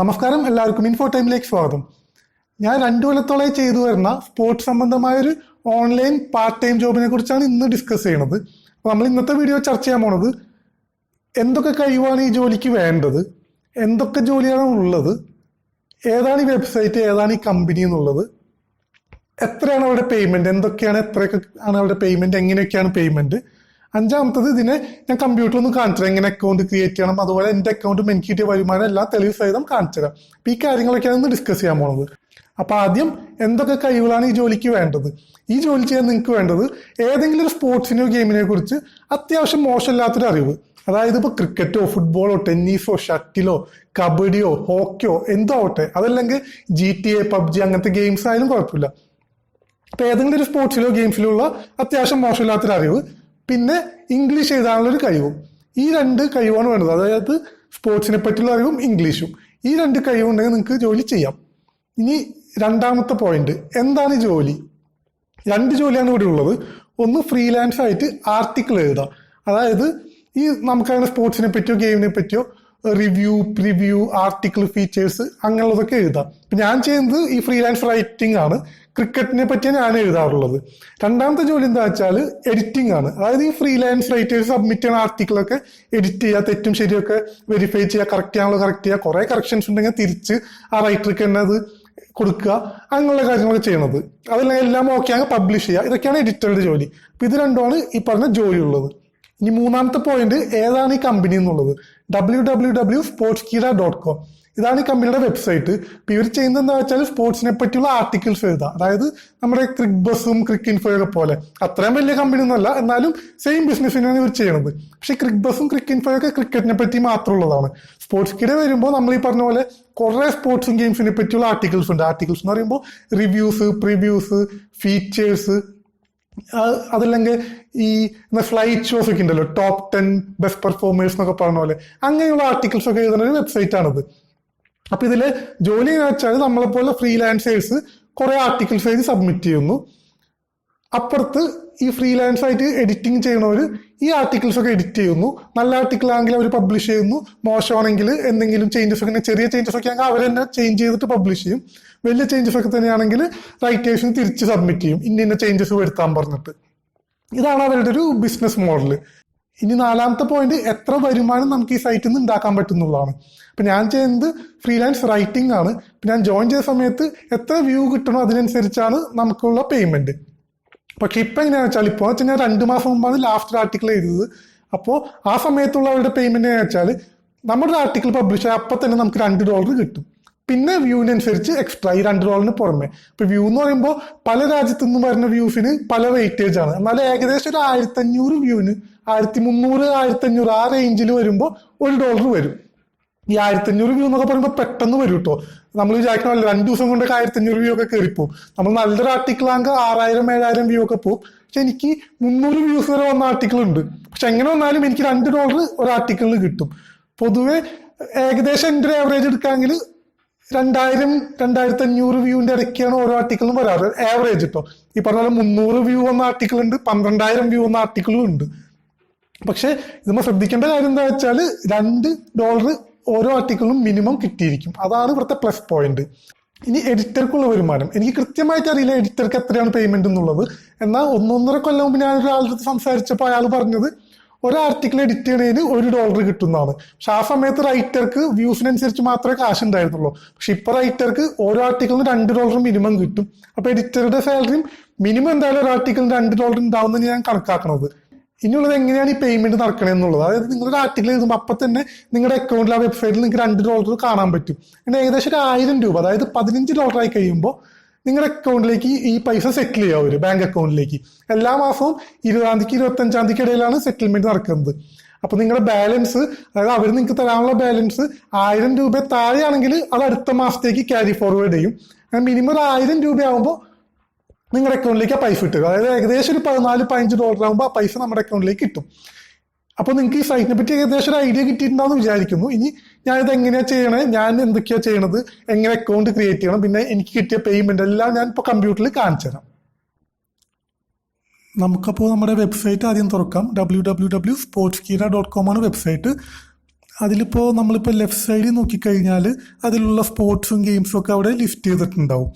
നമസ്കാരം, എല്ലാവർക്കും ഇൻഫോടൈമിലേക്ക് സ്വാഗതം. ഞാൻ 2 കൊല്ലത്തോളമായി ചെയ്തു വരുന്ന സ്പോർട്സ് സംബന്ധമായൊരു ഓൺലൈൻ പാർട്ട് ടൈം ജോബിനെ കുറിച്ചാണ് ഇന്ന് ഡിസ്കസ് ചെയ്യുന്നത്. അപ്പോൾ നമ്മൾ ഇന്നത്തെ വീഡിയോ ചർച്ച ചെയ്യാൻ പോണത് എന്തൊക്കെ കഴിവാണ് ഈ ജോലിക്ക് വേണ്ടത്, എന്തൊക്കെ ജോലിയാണ് ഉള്ളത്, ഏതാണ് ഈ വെബ്സൈറ്റ്, ഏതാണ് ഈ കമ്പനി എന്നുള്ളത്, എത്രയാണ് അവരുടെ പേയ്മെന്റ്, എന്തൊക്കെയാണ്, എത്രയൊക്കെ ആണ് അവരുടെ പേയ്മെന്റ്, എങ്ങനെയൊക്കെയാണ് പേയ്മെന്റ്. അഞ്ചാമത്തത്, ഇതിനെ ഞാൻ കമ്പ്യൂട്ടറിൽ കാണിച്ചുതരാം, എങ്ങനെ അക്കൗണ്ട് ക്രിയേറ്റ് ചെയ്യണം, അതുപോലെ എൻ്റെ അക്കൗണ്ടും എനിക്ക് കിട്ടിയ വരുമാനം എല്ലാം തെളിവ് സഹിതം കാണിച്ചുതരാം. അപ്പം ഈ കാര്യങ്ങളൊക്കെയാണ് ഇന്ന് ഡിസ്കസ് ചെയ്യാൻ പോണത്. അപ്പം ആദ്യം എന്തൊക്കെ കഴിവുകളാണ് ഈ ജോലിക്ക് വേണ്ടത്. ഈ ജോലി ചെയ്യാൻ നിങ്ങൾക്ക് വേണ്ടത് ഏതെങ്കിലും ഒരു സ്പോർട്സിനോ ഗെയിമിനെ കുറിച്ച് അത്യാവശ്യം മോശമില്ലാത്തൊരു അറിവ്. അതായത് ഇപ്പോൾ ക്രിക്കറ്റോ ഫുട്ബോളോ ടെന്നീസോ ഷട്ടിലോ കബഡിയോ ഹോക്കിയോ എന്തോ ആവട്ടെ, അതല്ലെങ്കിൽ GTA PUBG അങ്ങനത്തെ ഗെയിംസ് ആയാലും കുഴപ്പമില്ല. അപ്പം ഏതെങ്കിലും ഒരു സ്പോർട്സിലോ ഗെയിംസിലുള്ള അത്യാവശ്യം മോശമില്ലാത്തൊരു അറിവ്, പിന്നെ ഇംഗ്ലീഷ് എഴുതാനുള്ളൊരു കഴിവും. ഈ 2 കഴിവാണ് വേണ്ടത്. അതായത് സ്പോർട്സിനെ പറ്റിയുള്ള അറിവും ഇംഗ്ലീഷും. ഈ 2 കഴിവുണ്ടെങ്കിൽ നിങ്ങൾക്ക് ജോലി ചെയ്യാം. ഇനി രണ്ടാമത്തെ പോയിന്റ്, എന്താണ് ജോലി? 2 ജോലിയാണ് ഇവിടെ ഉള്ളത്. ഒന്ന്, ഫ്രീലാൻസ് ആയിട്ട് ആർട്ടിക്കിൾ എഴുതാം. അതായത് ഈ നമുക്കങ്ങനെ സ്പോർട്സിനെ പറ്റിയോ ഗെയിമിനെ പറ്റിയോ റിവ്യൂ, പ്രിവ്യൂ, ആർട്ടിക്കിൾ, ഫീച്ചേഴ്സ് അങ്ങനെയുള്ളതൊക്കെ എഴുതാം. ഇപ്പം ഞാൻ ചെയ്യുന്നത് ഈ ഫ്രീലാൻസ് റൈറ്റിംഗ് ആണ്. ക്രിക്കറ്റിനെ പറ്റിയാണ് ഞാൻ എഴുതാറുള്ളത്. രണ്ടാമത്തെ ജോലി എന്താ വെച്ചാൽ എഡിറ്റിംഗ് ആണ്. അതായത് ഈ ഫ്രീലാൻസ് റൈറ്റേഴ്സ് സബ്മിറ്റ് ചെയ്യുന്ന ആർട്ടിക്കിളൊക്കെ എഡിറ്റ് ചെയ്യുക, തെറ്റും ശരിയൊക്കെ വെരിഫൈ ചെയ്യുക, കറക്റ്റ് ചെയ്യാനുള്ള കറക്റ്റ് ചെയ്യുക, കുറേ കറക്ഷൻസ് ഉണ്ടെങ്കിൽ തിരിച്ച് ആ റൈറ്റർക്ക് തന്നെ അത് കൊടുക്കുക, അങ്ങനെയുള്ള കാര്യങ്ങളൊക്കെ ചെയ്യണത്. അതല്ലെങ്കിൽ എല്ലാം ഓക്കെ ആണെങ്കിൽ പബ്ലിഷ് ചെയ്യുക. ഇതൊക്കെയാണ് എഡിറ്ററുടെ ജോലി. അപ്പം ഇത് രണ്ടുമാണ് ഈ പറഞ്ഞ ജോലി ഉള്ളത്. ഇനി മൂന്നാമത്തെ പോയിന്റ്, ഏതാണ് ഈ കമ്പനി എന്നുള്ളത്. www.sportskeeda.com ഇതാണ് ഈ കമ്പനിയുടെ വെബ്സൈറ്റ്. ഇപ്പം ഇവർ ചെയ്യുന്നത് എന്താ വെച്ചാൽ സ്പോർട്സിനെ പറ്റിയുള്ള ആർട്ടിക്കിൾസ് എഴുതാം. അതായത് നമ്മുടെ ക്രിക്ക് ബസ്സും ക്രിക്ക് ഇൻഫോയൊക്കെ പോലെ അത്രയും വലിയ കമ്പനി ഒന്നുമല്ല, എന്നാലും സെയിം ബിസിനസ്സിനാണ് ഇവർ ചെയ്യണത്. പക്ഷേ ക്രിക്ക് ബസ്സും ക്രിക്ക് ഇൻഫോയൊക്കെ ക്രിക്കറ്റിനെ പറ്റി മാത്രമുള്ളതാണ്. സ്പോർട്സ് കീടെ വരുമ്പോൾ നമ്മൾ ഈ പറഞ്ഞ പോലെ കുറേ സ്പോർട്സും ഗെയിംസിനെ പറ്റിയുള്ള ആർട്ടിക്കിൾസ് ഉണ്ട്. ആർട്ടിക്കിൾസ് എന്ന് പറയുമ്പോൾ റിവ്യൂസ്, പ്രിവ്യൂസ്, ഫീച്ചേഴ്സ്, അതല്ലെങ്കിൽ ഈ ഫ്ലൈറ്റ് ഷോസ് ഒക്കെ ഉണ്ടല്ലോ, ടോപ്പ് 10 ബെസ്റ്റ് പെർഫോമേഴ്സ് എന്നൊക്കെ പറഞ്ഞ പോലെ അങ്ങനെയുള്ള ആർട്ടിക്കിൾസ് ഒക്കെ എഴുതുന്ന ഒരു വെബ്സൈറ്റ് ആണിത്. അപ്പൊ ഇതില് ജോലി എന്ന് വെച്ചാൽ നമ്മളെപ്പോലെ ഫ്രീലാൻസേഴ്സ് കുറെ ആർട്ടിക്കിൾസ് എഴുതി സബ്മിറ്റ് ചെയ്യുന്നു. അപ്പുറത്ത് ഈ ഫ്രീലാൻസ് ആയിട്ട് എഡിറ്റിംഗ് ചെയ്യണവർ ഈ ആർട്ടിക്കിൾസ് ഒക്കെ എഡിറ്റ് ചെയ്യുന്നു. നല്ല ആർട്ടിക്കിൾ ആണെങ്കിൽ അവർ പബ്ലിഷ് ചെയ്യുന്നു. മോശമാണെങ്കിൽ എന്തെങ്കിലും ചേഞ്ചസ് ഒക്കെ, ചെറിയ ചേഞ്ചസ് ഒക്കെ ആണെങ്കിൽ അവർ തന്നെ ചേഞ്ച് ചെയ്തിട്ട് പബ്ലിഷ് ചെയ്യും. വലിയ ചേഞ്ചസ് ഒക്കെ തന്നെയാണെങ്കിൽ റൈറ്റേഴ്സിന് തിരിച്ച് സബ്മിറ്റ് ചെയ്യും, ഇന്ന ചേഞ്ചസ് വരുത്താൻ പറഞ്ഞിട്ട്. ഇതാണ് അവരുടെ ഒരു ബിസിനസ് മോഡൽ. ഇനി നാലാമത്തെ പോയിന്റ്, എത്ര വരുമാനം നമുക്ക് ഈ സൈറ്റിൽ നിന്ന് ഉണ്ടാക്കാൻ പറ്റുന്നതാണ്. ഇപ്പം ഞാൻ ചെയ്യുന്നത് ഫ്രീലാൻസ് റൈറ്റിംഗ് ആണ്. ഇപ്പം ഞാൻ ജോയിൻ ചെയ്ത സമയത്ത് എത്ര വ്യൂ കിട്ടണോ അതിനനുസരിച്ചാണ് നമുക്കുള്ള പേയ്മെന്റ്. പക്ഷെ ഇപ്പം എങ്ങനെയാണെന്ന് വെച്ചാൽ, ഇപ്പോൾ വെച്ചാൽ ഞാൻ 2 മാസം മുമ്പാണ് ലാസ്റ്റ് ആർട്ടിക്കിൾ എഴുതിയത്. അപ്പോൾ ആ സമയത്തുള്ള അവരുടെ പേയ്മെന്റ് എങ്ങനെയാണെന്ന് വെച്ചാൽ, നമ്മുടെ ആർട്ടിക്കിൾ പബ്ലിഷ് ആയി അപ്പം തന്നെ നമുക്ക് $2 കിട്ടും. പിന്നെ വ്യൂവിനനുസരിച്ച് എക്സ്ട്രാ ഈ $2 പുറമെ. ഇപ്പൊ വ്യൂ എന്ന് പറയുമ്പോൾ പല രാജ്യത്തു നിന്നും വരുന്ന വ്യൂസിന് പല വെയിറ്റേജ് ആണ്. എന്നാൽ ഏകദേശം ഒരു 1500 വ്യൂവിന് 1300, 1500 ആ റേഞ്ചിൽ വരുമ്പോൾ $1 വരും. ഈ 1500 വ്യൂ എന്നൊക്കെ പറയുമ്പോൾ പെട്ടെന്ന് വരും കേട്ടോ. നമ്മൾ വിചാരിക്കണമല്ലോ 2 ദിവസം കൊണ്ടൊക്കെ 1500 വ്യൂ ഒക്കെ കയറിപ്പോവും. നമ്മൾ നല്ലൊരു ആർട്ടിക്കിൾ ആണെങ്കിൽ 6000, 7000 വ്യൂ ഒക്കെ പോകും. പക്ഷെ എനിക്ക് 300 വ്യൂസ് വരെ വന്ന ആർട്ടിക്കിൾ ഉണ്ട്. പക്ഷെ എങ്ങനെ വന്നാലും എനിക്ക് $2 ഒരു ആർട്ടിക്കിളിന് കിട്ടും. പൊതുവെ ഏകദേശം എൻ്റെ ഒരു ആവറേജ് എടുക്കാമെങ്കിൽ 2000, 2500 വ്യൂവിന്റെ ഇടയ്ക്കാണ് ഓരോ ആർട്ടിക്കിളും വരാറ്, ആവറേജ് കേട്ടോ. ഈ പറഞ്ഞ പോലെ 300 വ്യൂ വന്ന ആർട്ടിക്കിൾ ഉണ്ട്, 12000 വ്യൂ വന്ന ആർട്ടിക്കിളും ഉണ്ട്. പക്ഷെ ഇതുമ്പോൾ ശ്രദ്ധിക്കേണ്ട കാര്യം എന്താ വെച്ചാൽ $2 ഓരോ ആർട്ടിക്കിളും മിനിമം കിട്ടിയിരിക്കും. അതാണ് ഇവിടുത്തെ പ്ലസ് പോയിന്റ്. ഇനി എഡിറ്റർക്കുള്ള വരുമാനം എനിക്ക് കൃത്യമായിട്ട് അറിയില്ല എഡിറ്റർക്ക് എത്രയാണ് പേയ്മെന്റ് എന്നുള്ളത്. എന്നാൽ 1.5 കൊല്ലം മുമ്പ് ഞാൻ ഒരാളുടെ സംസാരിച്ചപ്പോൾ അയാൾ പറഞ്ഞത് ഒരു ആർട്ടിക്കിൾ എഡിറ്റ് ചെയ്യണതിന് $1 കിട്ടുന്നതാണ്. പക്ഷെ ആ സമയത്ത് റൈറ്റർക്ക് വ്യൂസിനനുസരിച്ച് മാത്രമേ കാശ് ഉണ്ടായിരുന്നുള്ളൂ. പക്ഷെ ഇപ്പൊ റൈറ്റർക്ക് ഓരോ ആർട്ടിക്കിളിന് $2 മിനിമം കിട്ടും. അപ്പൊ എഡിറ്ററുടെ സാലറിയും മിനിമം എന്തായാലും ഒരു ആർട്ടിക്കിളിന് $2 ഉണ്ടാവുമെന്ന് ഞാൻ കണക്കാക്കണത്. ഇനിയുള്ളത് എങ്ങനെയാണ് ഈ പേയ്മെന്റ് നടക്കണമെന്നുള്ളത്. അതായത് നിങ്ങളുടെ ആർട്ടിക്കിൾ എഴുതുമ്പോൾ അപ്പം തന്നെ നിങ്ങളുടെ അക്കൗണ്ടിൽ ആ വെബ്സൈറ്റിൽ നിങ്ങൾക്ക് $2 കാണാൻ പറ്റും. പിന്നെ ഏകദേശം ഒരു $1000, അതായത് $15 ആയി കഴിയുമ്പോൾ നിങ്ങളുടെ അക്കൗണ്ടിലേക്ക് ഈ പൈസ സെറ്റിൽ ചെയ്യുക ഒരു ബാങ്ക് അക്കൗണ്ടിലേക്ക്. എല്ലാ മാസവും 20-ാം തീയതിക്ക് 25-ാം തീയതിക്ക് ഇടയിലാണ് സെറ്റിൽമെന്റ് നടക്കുന്നത്. അപ്പൊ നിങ്ങളുടെ ബാലൻസ്, അതായത് അവർ നിങ്ങൾക്ക് തരാനുള്ള ബാലൻസ് $1000 താഴെയാണെങ്കിൽ അത് അടുത്ത മാസത്തേക്ക് ക്യാരി ഫോർവേഡ് ചെയ്യും. മിനിമം ഒരു $1000 ആകുമ്പോൾ നിങ്ങളുടെ അക്കൗണ്ടിലേക്ക് ആ പൈസ കിട്ടുക. അതായത് ഏകദേശം ഒരു $14-15 ആകുമ്പോൾ ആ പൈസ നമ്മുടെ അക്കൗണ്ടിലേക്ക് കിട്ടും. അപ്പോൾ നിങ്ങൾക്ക് ഈ സൈറ്റിനെ പറ്റി ഏകദേശം ഒരു ഐഡിയ കിട്ടിയിട്ടുണ്ടാവുമെന്ന് വിചാരിക്കുന്നു. ഇനി ഞാനിത് എങ്ങനെയാണ് ചെയ്യണേ, ഞാൻ എന്തൊക്കെയാണ് ചെയ്യണത്, എങ്ങനെ അക്കൗണ്ട് ക്രിയേറ്റ് ചെയ്യണം, പിന്നെ എനിക്ക് കിട്ടിയ പേയ്മെന്റ് എല്ലാം ഞാൻ ഇപ്പോൾ കമ്പ്യൂട്ടറിൽ കാണിച്ചു തരാം. നമുക്കപ്പോൾ നമ്മുടെ വെബ്സൈറ്റ് ആദ്യം തുറക്കാം. www.sportskeeda.com ആണ് വെബ്സൈറ്റ്. അതിലിപ്പോൾ നമ്മളിപ്പോൾ ലെഫ്റ്റ് സൈഡിൽ നോക്കിക്കഴിഞ്ഞാൽ അതിലുള്ള സ്പോർട്സും ഗെയിംസും ഒക്കെ അവിടെ ലിസ്റ്റ് ചെയ്തിട്ടുണ്ടാവും.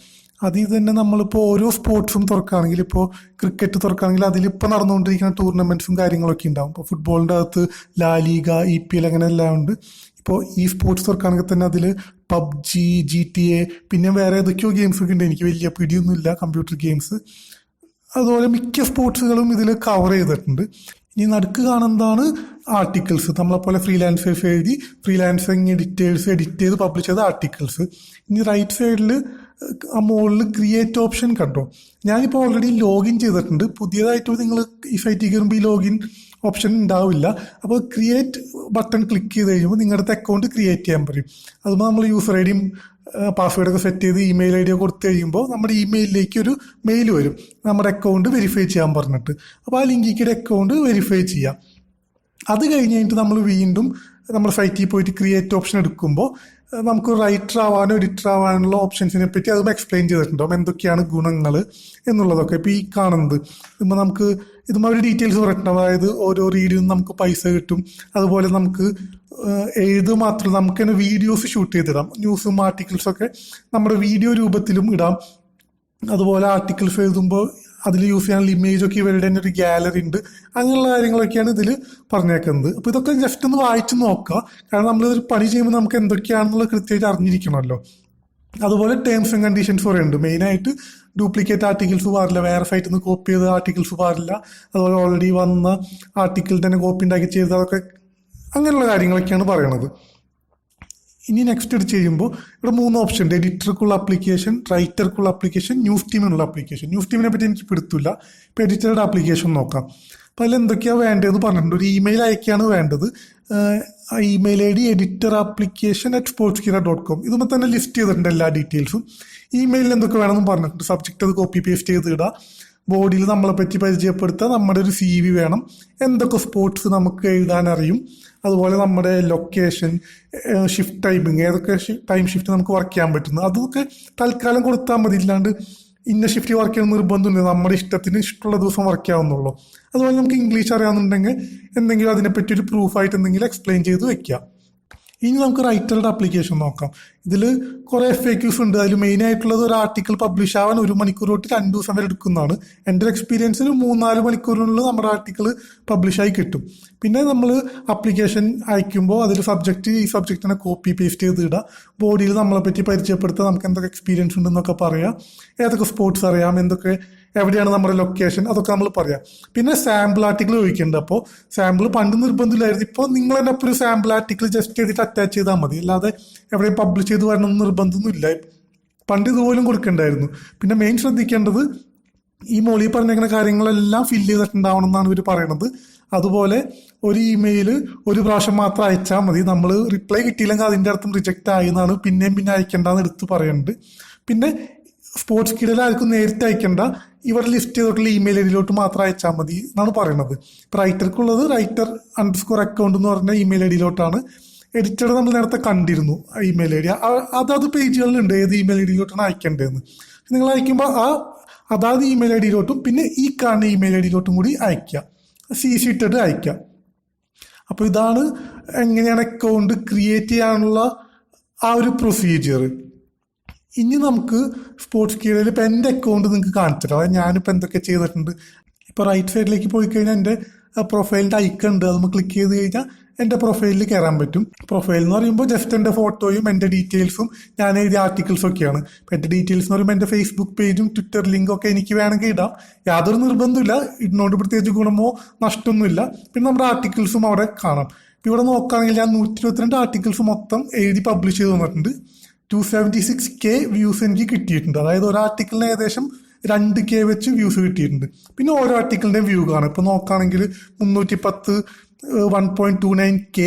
അതിൽ തന്നെ നമ്മളിപ്പോൾ ഓരോ സ്പോർട്സും തുറക്കുകയാണെങ്കിൽ, ഇപ്പോൾ ക്രിക്കറ്റ് തുറക്കുകയാണെങ്കിൽ അതിലിപ്പോൾ നടന്നുകൊണ്ടിരിക്കുന്ന ടൂർണമെൻറ്റ്സും കാര്യങ്ങളൊക്കെ ഉണ്ടാവും. ഇപ്പോൾ ഫുട്ബോളിൻ്റെ അകത്ത് ലാലിഗ, EPL അങ്ങനെ എല്ലാം ഉണ്ട്. ഇപ്പോൾ ഈ സ്പോർട്സ് തുറക്കുകയാണെങ്കിൽ തന്നെ അതിൽ പബ്ജി, GTA, പിന്നെ വേറെ ഏതൊക്കെയോ ഗെയിംസ് ഒക്കെ ഉണ്ട്. എനിക്ക് വലിയ പിടിയൊന്നുമില്ല കമ്പ്യൂട്ടർ ഗെയിംസ്. അതുപോലെ മിക്ക സ്പോർട്സുകളും ഇതിൽ കവർ ചെയ്തിട്ടുണ്ട്. ഇനി നടുക്ക് കാണുന്നതാണ് ആർട്ടിക്കിൾസ്. നമ്മളെപ്പോലെ ഫ്രീലാൻസേഴ്സ് എഴുതി ഫ്രീലാൻസിങ് എഡിറ്റേഴ്സ് എഡിറ്റ് ചെയ്ത് പബ്ലിഷ് ചെയ്ത ആർട്ടിക്കിൾസ്. ഇനി റൈറ്റ് സൈഡിൽ ആ മുകളിൽ ക്രിയേറ്റ് ഓപ്ഷൻ കണ്ടോ? ഞാനിപ്പോൾ ഓൾറെഡി ലോഗിൻ ചെയ്തിട്ടുണ്ട്. പുതിയതായിട്ട് നിങ്ങൾ ഈ സൈറ്റിൽ കയറുമ്പോൾ ഈ ലോഗിൻ ഓപ്ഷൻ ഉണ്ടാവില്ല. അപ്പോൾ ക്രിയേറ്റ് ബട്ടൺ ക്ലിക്ക് ചെയ്ത് കഴിയുമ്പോൾ നിങ്ങളുടെ അക്കൗണ്ട് ക്രിയേറ്റ് ചെയ്യാൻ പറയും. അതുമ്പോൾ നമ്മൾ യൂസർ ഐ ഡിയും പാസ്വേഡൊക്കെ സെറ്റ് ചെയ്ത് ഇമെയിൽ ഐ ഡിയൊക്കെ കൊടുത്തു കഴിയുമ്പോൾ നമ്മുടെ ഇമെയിലിലേക്ക് ഒരു മെയിൽ വരും, നമ്മുടെ അക്കൗണ്ട് വെരിഫൈ ചെയ്യാൻ പറഞ്ഞിട്ട്. അപ്പോൾ ആ ലിങ്കിയുടെ അക്കൗണ്ട് വെരിഫൈ ചെയ്യാം. അത് കഴിഞ്ഞിട്ട് നമ്മൾ വീണ്ടും നമ്മുടെ സൈറ്റിൽ പോയിട്ട് ക്രിയേറ്റ് ഓപ്ഷൻ എടുക്കുമ്പോൾ നമുക്ക് റൈറ്റർ ആവാനോ എഡിറ്റർ ആവാനുള്ള ഓപ്ഷൻസിനെ പറ്റി അതും എക്സ്പ്ലെയിൻ ചെയ്തിട്ടുണ്ടാവും, എന്തൊക്കെയാണ് ഗുണങ്ങൾ എന്നുള്ളതൊക്കെ. ഇപ്പോൾ ഈ കാണുന്നത് ഇതുമ്പോൾ നമുക്ക് ഇതുമ്പോൾ ഒരു ഡീറ്റെയിൽസ് പറഞ്ഞിട്ടുണ്ടാവും. അതായത് ഓരോ റീഡിനും നമുക്ക് പൈസ കിട്ടും. അതുപോലെ നമുക്ക് എഴുതുക മാത്രമല്ല, നമുക്ക് തന്നെ വീഡിയോസ് ഷൂട്ട് ചെയ്തിടാം. ന്യൂസും ആർട്ടിക്കിൾസും ഒക്കെ നമ്മുടെ വീഡിയോ രൂപത്തിലും ഇടാം. അതുപോലെ ആർട്ടിക്കിൾസ് എഴുതുമ്പോൾ അതിൽ യൂസ് ചെയ്യാനുള്ള ഇമേജൊക്കെ ഇവരുടെ തന്നെ ഒരു ഗാലറി ഉണ്ട്. അങ്ങനെയുള്ള കാര്യങ്ങളൊക്കെയാണ് ഇതിൽ പറഞ്ഞേക്കുന്നത്. അപ്പോൾ ഇതൊക്കെ ജസ്റ്റ് ഒന്ന് വായിച്ച് നോക്കുക. കാരണം നമ്മളിതൊരു പണി ചെയ്യുമ്പോൾ നമുക്ക് എന്തൊക്കെയാണെന്നുള്ളത് കൃത്യമായിട്ട് അറിഞ്ഞിരിക്കണമല്ലോ. അതുപോലെ ടേംസ് ആൻഡ് കണ്ടീഷൻസ് കുറേ ഉണ്ട്. മെയിനായിട്ട് ഡ്യൂപ്ലിക്കേറ്റ് ആർട്ടിക്കിൾസ് പാടില്ല, വേറെ സൈറ്റിൽ നിന്ന് കോപ്പി ചെയ്ത ആർട്ടിക്കിൾസ് പാടില്ല. അതുപോലെ ഓൾറെഡി വന്ന ആർട്ടിക്കിൾ തന്നെ കോപ്പി ഉണ്ടാക്കി ചെയ്ത് അതൊക്കെ അങ്ങനെയുള്ള കാര്യങ്ങളൊക്കെയാണ് പറയണത്. ഇനി നെക്സ്റ്റ് എടുത്ത് ചെയ്യുമ്പോൾ ഇവിടെ 3 ഓപ്ഷൻ ഉണ്ട്. എഡിറ്റർക്കുള്ള ആപ്ലിക്കേഷൻ, റൈറ്റർക്കുള്ള ആപ്ലിക്കേഷൻ, ന്യൂസ് ടീമിനുള്ള ആപ്ലിക്കേഷൻ. ന്യൂസ് ടീമിനെ പറ്റി എനിക്ക് പിടുത്തില്ല. ഇപ്പോൾ എഡിറ്ററുടെ ആപ്ലിക്കേഷൻ നോക്കാം. അപ്പോൾ അതിൽ എന്തൊക്കെയാണ് വേണ്ടതെന്ന് പറഞ്ഞിട്ടുണ്ട്. ഒരു ഇമെയിൽ അയക്കുകയാണ് വേണ്ടത്. Email ID editor_application@sportskeeda.com. ഇതുമ്പോൾ തന്നെ ലിസ്റ്റ് ചെയ്തിട്ടുണ്ട് എല്ലാ ഡീറ്റെയിൽസും. ഇമെയിലിൽ എന്തൊക്കെ വേണമെന്ന് പറഞ്ഞിട്ടുണ്ട്. സബ്ജക്റ്റ് അത് കോപ്പി പേസ്റ്റ് ചെയ്ത് ഇടുക. ബോഡിയിൽ നമ്മളെ പറ്റി പരിചയപ്പെടുത്തുക. നമ്മുടെ ഒരു CV വേണം. എന്തൊക്കെ സ്പോർട്സ് നമുക്ക് എഴുതാൻ അറിയും. അതുപോലെ നമ്മുടെ ലൊക്കേഷൻ, ഷിഫ്റ്റ് ടൈമിങ്, ഏതൊക്കെ ടൈം ഷിഫ്റ്റ് നമുക്ക് വർക്ക് ചെയ്യാൻ പറ്റുന്നു അതൊക്കെ തൽക്കാലം കൊടുത്താൽ മതി. ഇല്ലാണ്ട് ഇന്ന ഷിഫ്റ്റ് വർക്ക് ചെയ്യണം നിർബന്ധമില്ല. നമ്മുടെ ഇഷ്ടത്തിന് ഇഷ്ടമുള്ള ദിവസം വർക്ക് ചെയ്യാവുന്നുള്ളൂ. അതുപോലെ നമുക്ക് ഇംഗ്ലീഷ് അറിയാമെന്നുണ്ടെങ്കിൽ എന്തെങ്കിലും അതിനെപ്പറ്റി ഒരു പ്രൂഫായിട്ട് എന്തെങ്കിലും എക്സ്പ്ലെയിൻ ചെയ്ത് വെക്കാം. ഇനി നമുക്ക് റൈറ്ററുടെ ആപ്ലിക്കേഷൻ നോക്കാം. ഇതിൽ കുറേ FAQs ഉണ്ട്. അതിൽ മെയിൻ ആയിട്ടുള്ളത് ഒരു ആർട്ടിക്കിൾ പബ്ലിഷ് ആവാൻ 1 മണിക്കൂർ തൊട്ട് 2 ദിവസം വരെ എടുക്കുന്നതാണ്. എൻ്റെ ഒരു എക്സ്പീരിയൻസിൽ 3-4 മണിക്കൂറിനുള്ളിൽ നമ്മുടെ ആർട്ടിക്കിൾ പബ്ലിഷായി കിട്ടും. പിന്നെ നമ്മൾ ആപ്ലിക്കേഷൻ അയക്കുമ്പോൾ അതിൽ ഈ സബ്ജക്റ്റിനെ കോപ്പി പേസ്റ്റ് ചെയ്ത് ഇടുക. ബോഡിയിൽ നമ്മളെ പറ്റി പരിചയപ്പെടുത്തുക, നമുക്ക് എന്തൊക്കെ എക്സ്പീരിയൻസ് ഉണ്ടെന്നൊക്കെ പറയാം, ഏതൊക്കെ സ്പോർട്സ് അറിയാം, എവിടെയാണ് നമ്മുടെ ലൊക്കേഷൻ, അതൊക്കെ നമ്മൾ പറയാം. പിന്നെ സാമ്പിൾ ആർട്ടിക്കിൾ ചോദിക്കുന്നുണ്ട്. അപ്പോൾ സാമ്പിൾ പണ്ട് നിർബന്ധമില്ലായിരുന്നു. ഇപ്പോൾ നിങ്ങൾ തന്നെ ഇപ്പോൾ ഒരു സാമ്പിൾ ആർട്ടിക്കിൾ ജസ്റ്റ് ചെയ്തിട്ട് അറ്റാച്ച് ചെയ്താൽ മതി. അല്ലാതെ എവിടെയും പബ്ലിഷ് ചെയ്ത് വരണമെന്ന് നിർബന്ധമൊന്നുമില്ല. പണ്ട് ഇതുപോലും കൊടുക്കണ്ടായിരുന്നു. പിന്നെ മെയിൻ ശ്രദ്ധിക്കേണ്ടത് ഈ മോളിൽ പറഞ്ഞിരിക്കുന്ന കാര്യങ്ങളെല്ലാം ഫില്ല് ചെയ്തിട്ടുണ്ടാവണം എന്നാണ് ഇവർ പറയണത്. അതുപോലെ ഒരു ഇമെയിൽ ഒരു പ്രാവശ്യം മാത്രം അയച്ചാൽ മതി. നമ്മൾ റിപ്ലൈ കിട്ടിയില്ലെങ്കിൽ അതിൻ്റെ അർത്ഥം റിജക്റ്റ് ആയി എന്നാണ്. പിന്നെയും അയക്കേണ്ടെന്ന് എടുത്ത് പറയുന്നുണ്ട്. പിന്നെ സ്പോർട്സ് കീടയിൽ ആർക്കും നേരിട്ട് അയക്കേണ്ട, ഇവർ ലിസ്റ്റ് ചെയ്തിട്ടുള്ള ഇമെയിൽ ഐഡിയിലോട്ട് മാത്രം അയച്ചാൽ മതി എന്നാണ് പറയുന്നത്. ഇപ്പോൾ റൈറ്റർക്കുള്ളത് writer_account എന്ന് പറഞ്ഞ ഇമെയിൽ ഐഡിയിലോട്ടാണ്. എഡിറ്റർ നമ്മൾ നേരത്തെ കണ്ടിരുന്നു ഇമെയിൽ ഐ ഡി. അതാത് പേജുകളിലുണ്ട് ഏത് ഇമെയിൽ ഐഡിയിലോട്ടാണ് അയക്കേണ്ടതെന്ന്. നിങ്ങൾ അയക്കുമ്പോൾ അതാത് ഇമെയിൽ ഐഡിയിലോട്ടും പിന്നെ ഈ കാണുന്ന ഇമെയിൽ ഐഡിയിലോട്ടും കൂടി അയക്കുക, CC ഇട്ടിട്ട് അയക്കുക. അപ്പോൾ ഇതാണ് എങ്ങനെയാണ് അക്കൗണ്ട് ക്രിയേറ്റ് ചെയ്യാനുള്ള ആ ഒരു പ്രൊസീജിയർ. ഇനി നമുക്ക് സ്പോർട്സ് കീടയിൽ ഇപ്പോൾ എൻ്റെ അക്കൗണ്ട് നിങ്ങൾക്ക് കാണിച്ചിട്ട്, അതായത് ഞാനിപ്പോൾ എന്തൊക്കെ ചെയ്തിട്ടുണ്ട്. ഇപ്പോൾ റൈറ്റ് സൈഡിലേക്ക് പോയി കഴിഞ്ഞാൽ എൻ്റെ പ്രൊഫൈലിൻ്റെ ഐക്കൺ ഉണ്ട്. അതൊന്ന് ക്ലിക്ക് ചെയ്ത് കഴിഞ്ഞാൽ എൻ്റെ പ്രൊഫൈലിൽ കയറാൻ പറ്റും. പ്രൊഫൈൽ എന്ന് പറയുമ്പോൾ ജസ്റ്റ് എൻ്റെ ഫോട്ടോയും എൻ്റെ ഡീറ്റെയിൽസും ഞാൻ എഴുതിയ ആർട്ടിക്കിൾസും ഒക്കെയാണ്. ഇപ്പോൾ എൻ്റെ ഡീറ്റെയിൽസ് എന്ന് പറയുമ്പോൾ എൻ്റെ ഫേസ്ബുക്ക് പേജും ട്വിറ്റർ ലിങ്കും ഒക്കെ എനിക്ക് വേണമെങ്കിൽ ഇടാം. യാതൊരു നിർബന്ധമില്ല. ഇതിനോട് പ്രത്യേകിച്ച് ഗുണമോ നഷ്ടമൊന്നുമില്ല. പിന്നെ നമ്മുടെ ആർട്ടിക്കിൾസും അവിടെ കാണാം. ഇപ്പോൾ ഇവിടെ നോക്കുകയാണെങ്കിൽ ഞാൻ 122 ആർട്ടിക്കിൾസ് മൊത്തം എഴുതി പബ്ലിഷ് ചെയ്ത് തന്നിട്ടുണ്ട്. 276K വ്യൂസ് എനിക്ക് കിട്ടിയിട്ടുണ്ട്. അതായത് ഒരു ആർട്ടിക്കിളിന് ഏകദേശം 2K വെച്ച് വ്യൂസ് കിട്ടിയിട്ടുണ്ട്. പിന്നെ ഓരോ ആർട്ടിക്കിളിൻ്റെയും വ്യൂ കാണാം. ഇപ്പോൾ നോക്കുകയാണെങ്കിൽ 310, 1.29K,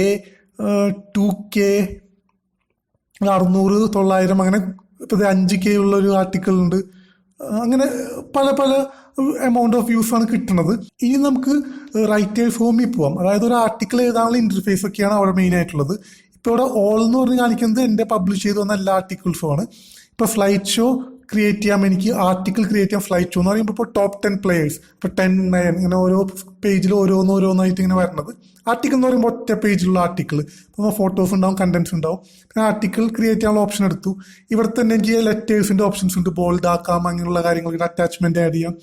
2K, 600, 900, അങ്ങനെ ഇപ്പോൾ 5K ഉള്ളൊരു ആർട്ടിക്കിൾ ഉണ്ട്. അങ്ങനെ പല പല എമൗണ്ട് ഓഫ് വ്യൂസ് ആണ് കിട്ടുന്നത്. ഇനി നമുക്ക് റൈറ്റേഴ്സ് ഹോമിൽ പോവാം. അതായത് ഒരു ആർട്ടിക്കിൾ എഴുതാനുള്ള ഇൻ്റർഫേസ് ഒക്കെയാണ് അവിടെ മെയിൻ ആയിട്ടുള്ളത്. ഇപ്പോൾ ഇവിടെ ഓൾ എന്ന് പറഞ്ഞ് കാണിക്കുന്നത് എൻ്റെ പബ്ലിഷ് ചെയ്ത് വന്ന എല്ലാ ആർട്ടിക്കിൾസുമാണ്. ഇപ്പോൾ സ്ലൈഡ് ഷോ, ക്രിയേറ്റ് ചെയ്യാം, എനിക്ക് ആർട്ടിക്കിൾ ക്രിയേറ്റ് ചെയ്യാം. ഫ്ലൈറ്റ് എന്ന് പറയുമ്പോൾ ഇപ്പോൾ ടോപ്പ് 10 പ്ലേയേഴ്സ്, ഇപ്പോൾ 10, 9 ഇങ്ങനെ ഓരോ പേജിൽ ഓരോന്നായിട്ട് ഇങ്ങനെ വരുന്നത്. ആർട്ടിക്കിൾ എന്ന് പറയുമ്പോൾ ഒറ്റ പേജിലുള്ള ആർട്ടിക്കിൾ, ഇപ്പോൾ ഫോട്ടോസ് ഉണ്ടാവും, കണ്ടന്റ്സ് ഉണ്ടാവും. പിന്നെ ആർട്ടിക്കിൾ ക്രിയേറ്റ് ചെയ്യാനുള്ള ഓപ്ഷൻ എടുത്തു. ഇവിടെ തന്നെ എനിക്ക് ലെറ്റേഴ്സിന്റെ ഓപ്ഷൻസ് ഉണ്ട്, ബോൾഡ് ആക്കാം, അങ്ങനെയുള്ള കാര്യങ്ങൾ, അറ്റാച്ച്മെന്റ് ആഡ് ചെയ്യാം.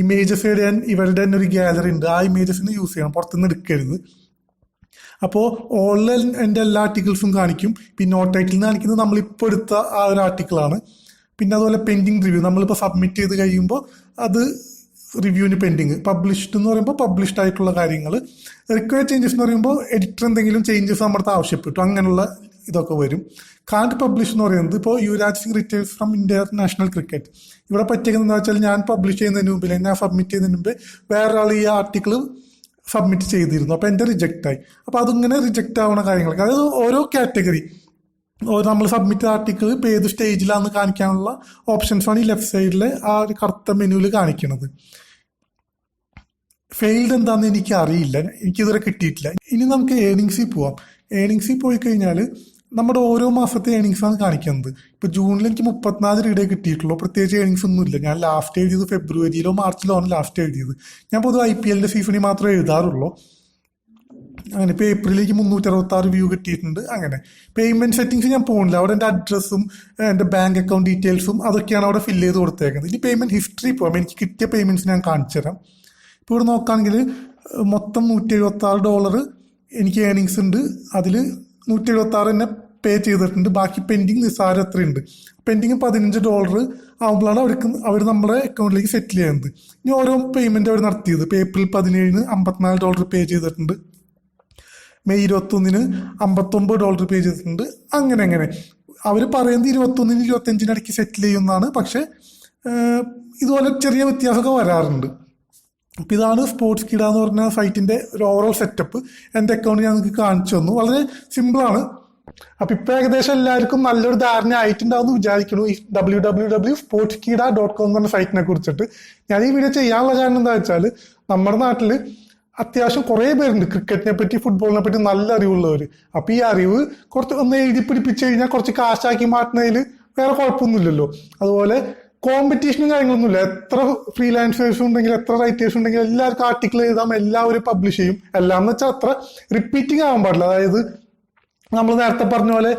ഇമേജസ് ആഡ് ചെയ്യാൻ ഇവരുടെ തന്നെ ഒരു ഗാലറി ഉണ്ട്, ആ ഇമേജസിന് യൂസ് ചെയ്യണം, പുറത്തുനിന്ന് എടുക്കരുത്. അപ്പോൾ ഓൺലൈൻ എൻ്റെ എല്ലാ ആർട്ടിക്കിൾസും കാണിക്കും. പിന്നെ നോട്ട് ടൈറ്റിൽ നിന്ന് കാണിക്കുന്നത് നമ്മളിപ്പോൾ എടുത്ത ആ ഒരു ആർട്ടിക്കിളാണ്. പിന്നെ അതുപോലെ പെൻഡിങ് റിവ്യൂ, നമ്മളിപ്പോൾ സബ്മിറ്റ് ചെയ്ത് കഴിയുമ്പോൾ അത് റിവ്യൂവിന് പെൻഡിങ്. പബ്ലിഷ്ഡ് എന്ന് പറയുമ്പോൾ പബ്ലിഷ്ഡ് ആയിട്ടുള്ള കാര്യങ്ങൾ. റിക്വയർഡ് ചേഞ്ചസ് എന്ന് പറയുമ്പോൾ എഡിറ്റർ എന്തെങ്കിലും ചേഞ്ചസ് നമ്മുടെ ആവശ്യപ്പെട്ടു, അങ്ങനെയുള്ള ഇതൊക്കെ വരും. കാൻഡ് പബ്ലിഷ് എന്ന് പറയുന്നത് ഇപ്പോൾ Yuvraj Singh retires from international cricket. ഇവിടെ പറ്റിയത് എന്താ വെച്ചാൽ ഞാൻ പബ്ലിഷ് ചെയ്യുന്നതിന് മുമ്പ്, ഞാൻ സബ്മിറ്റ് ചെയ്യുന്നതിന് മുമ്പ് വേറൊരാൾ ഈ ആർട്ടിക്കിൾ സബ്മിറ്റ് ചെയ്തിരുന്നു, അപ്പോൾ എൻ്റെ റിജക്റ്റ് ആയി. അപ്പോൾ അതിങ്ങനെ റിജക്റ്റ് ആവുന്ന കാര്യങ്ങളൊക്കെ, അതായത് ഓരോ കാറ്റഗറി നമ്മൾ സബ്മിറ്റ് ആർട്ടിക്കിൾ ഇപ്പോൾ ഏത് സ്റ്റേജിലാണെന്ന് കാണിക്കാനുള്ള ഓപ്ഷൻസാണ് ഈ ലെഫ്റ്റ് സൈഡിലെ ആ ഒരു കറുത്ത മെനുവിൽ കാണിക്കുന്നത്. ഫെയിൽഡ് എന്താണെന്ന് എനിക്ക് അറിയില്ല, എനിക്കിതുവരെ കിട്ടിയിട്ടില്ല. ഇനി നമുക്ക് ഏണിങ്സിൽ പോവാം. ഏണിങ്സിൽ പോയി കഴിഞ്ഞാൽ നമ്മുടെ ഓരോ മാസത്തെ ഏണിങ്സാണ് കാണിക്കുന്നത്. ഇപ്പോൾ ജൂണിൽ എനിക്ക് 34 രൂപയെ കിട്ടിയിട്ടുള്ളൂ, പ്രത്യേകിച്ച് ഏണിങ്സ് ഒന്നുമില്ല. ഞാൻ ലാസ്റ്റ് എഴുതിയത് ഫെബ്രുവരിയിലോ മാർച്ചിലോ ആണ് ലാസ്റ്റ് എഴുതിയത്. ഞാൻ പൊതുവെ IPL സീസണിൽ മാത്രമേ എഴുതാറുള്ളൂ. അങ്ങനെ ഇപ്പോൾ ഏപ്രിലേക്ക് 366 വ്യൂ കിട്ടിയിട്ടുണ്ട്. അങ്ങനെ പേയ്മെന്റ് സെറ്റിംഗ്സ് ഞാൻ പോകുന്നില്ല, അവിടെ എൻ്റെ അഡ്രസ്സും എൻ്റെ ബാങ്ക് അക്കൗണ്ട് ഡീറ്റെയിൽസും അതൊക്കെയാണ് അവിടെ ഫില്ല് ചെയ്ത് കൊടുത്തേക്കുന്നത്. ഇനി പേയ്മെന്റ് ഹിസ്റ്ററി പോകാം, എനിക്ക് കിട്ടിയ പേയ്മെന്റ്സ് ഞാൻ കാണിച്ചു തരാം. ഇപ്പോൾ ഇവിടെ നോക്കുകയാണെങ്കിൽ മൊത്തം $176 എനിക്ക് ഏണിങ്സ് ഉണ്ട്. അതിൽ 176 തന്നെ പേ ചെയ്തിട്ടുണ്ട്, ബാക്കി പെൻഡിങ് നിസ്സാരം എത്രയുണ്ട്. പെൻഡിങ് $15 ആകുമ്പോഴാണ് അവർ നമ്മുടെ അക്കൗണ്ടിലേക്ക് സെറ്റിൽ ചെയ്യുന്നത്. ഇനി ഓരോ പേയ്മെന്റ് അവർ നടത്തിയത്, ഇപ്പോൾ ഏപ്രിൽ 17 $54 പേ ചെയ്തിട്ടുണ്ട്, മെയ് 21 $59 പേ ചെയ്തിട്ടുണ്ട്. അങ്ങനെ അവർ പറയുന്നത് 21 25 ഇടയ്ക്ക് സെറ്റിൽ ചെയ്യുന്നതാണ്. പക്ഷെ ഇതുപോലെ ചെറിയ വ്യത്യാസമൊക്കെ വരാറുണ്ട്. അപ്പം ഇതാണ് സ്പോർട്സ്കീഡ എന്ന് പറഞ്ഞ സൈറ്റിന്റെ ഒരു ഓവറോൾ സെറ്റപ്പ്. എൻ്റെ അക്കൗണ്ട് ഞാൻ നിങ്ങൾക്ക് കാണിച്ചു തന്നു, വളരെ സിമ്പിളാണ്. അപ്പൊ ഇപ്പൊ ഏകദേശം എല്ലാവർക്കും നല്ലൊരു ധാരണ ആയിട്ടുണ്ടാവും വിചാരിക്കുന്നു ഈ www.sportskeeda.com എന്ന സൈറ്റിനെ കുറിച്ചിട്ട്. ഞാൻ ഈ വീഡിയോ ചെയ്യാനുള്ള കാരണം എന്താ വെച്ചാൽ, നമ്മുടെ നാട്ടില് അത്യാവശ്യം കുറെ പേരുണ്ട് ക്രിക്കറ്റിനെ പറ്റി, ഫുട്ബോളിനെ പറ്റി നല്ല അറിവുള്ളവർ. അപ്പൊ ഈ അറിവ് കുറച്ച് ഒന്ന് എഴുതി പിടിപ്പിച്ചു കഴിഞ്ഞാൽ കുറച്ച് കാശാക്കി മാറ്റുന്നതിൽ വേറെ കുഴപ്പമൊന്നുമില്ലല്ലോ. അതുപോലെ കോമ്പറ്റീഷനും കാര്യങ്ങളൊന്നുമില്ല. എത്ര ഫ്രീലാൻസേഴ്സും ഉണ്ടെങ്കിൽ, എത്ര റൈറ്റേഴ്സും ഉണ്ടെങ്കിൽ എല്ലാവർക്കും ആർട്ടിക്കിൾ എഴുതാം, എല്ലാവരും പബ്ലിഷ് ചെയ്യും. എല്ലാം എന്ന് വെച്ചാൽ അത്ര റിപ്പീറ്റിംഗ് ആവാൻ പാടില്ല. അതായത് നമ്മൾ നേരത്തെ പറഞ്ഞ പോലെ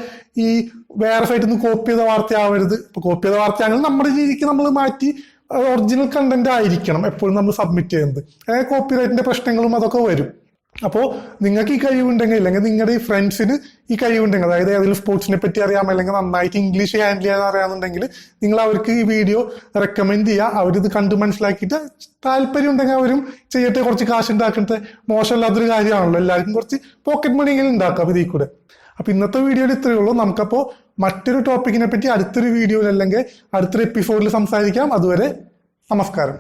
ഈ വേറെ സൈറ്റിൽ നിന്ന് കോപ്പി ചെയ്ത വാർത്ത ആവരുത്. ഇപ്പൊ കോപ്പി ചെയ്ത വാർത്തയാണെങ്കിൽ നമ്മുടെ രീതിക്ക് നമ്മൾ മാറ്റി ഒറിജിനൽ കണ്ടന്റ് ആയിരിക്കണം എപ്പോഴും നമ്മൾ സബ്മിറ്റ് ചെയ്യുന്നത്. കോപ്പി റൈറ്റിന്റെ പ്രശ്നങ്ങളും അതൊക്കെ വരും. അപ്പോൾ നിങ്ങൾക്ക് ഈ കഴിവുണ്ടെങ്കിൽ, അല്ലെങ്കിൽ നിങ്ങളുടെ ഈ ഫ്രണ്ട്സിന് ഈ കഴിവുണ്ടെങ്കിൽ, അതായത് ഏതെങ്കിലും സ്പോർട്സിനെ പറ്റി അറിയാം, അല്ലെങ്കിൽ നന്നായിട്ട് ഇംഗ്ലീഷ് ഹാൻഡിൽ ചെയ്യാൻ അറിയാമെന്നുണ്ടെങ്കിൽ നിങ്ങൾ അവർക്ക് ഈ വീഡിയോ റെക്കമെൻഡ് ചെയ്യുക. അവരിത് കണ്ട് മനസ്സിലാക്കിയിട്ട് താല്പര്യം ഉണ്ടെങ്കിൽ അവരും ചെയ്യട്ടെ, കുറച്ച് കാശ് ഉണ്ടാക്കട്ടെ. മോശമല്ലാത്തൊരു കാര്യമാണല്ലോ, എല്ലാവർക്കും കുറച്ച് പോക്കറ്റ് മണിയെങ്കിലും ഉണ്ടാക്കാം ഇതിൽ കൂടെ. അപ്പൊ ഇന്നത്തെ വീഡിയോയിൽ ഇത്രയേ ഉള്ളൂ. നമുക്കപ്പോ മറ്റൊരു ടോപ്പിക്കിനെ പറ്റി അടുത്തൊരു വീഡിയോയിൽ അല്ലെങ്കിൽ അടുത്തൊരു എപ്പിസോഡിൽ സംസാരിക്കാം. അതുവരെ നമസ്കാരം.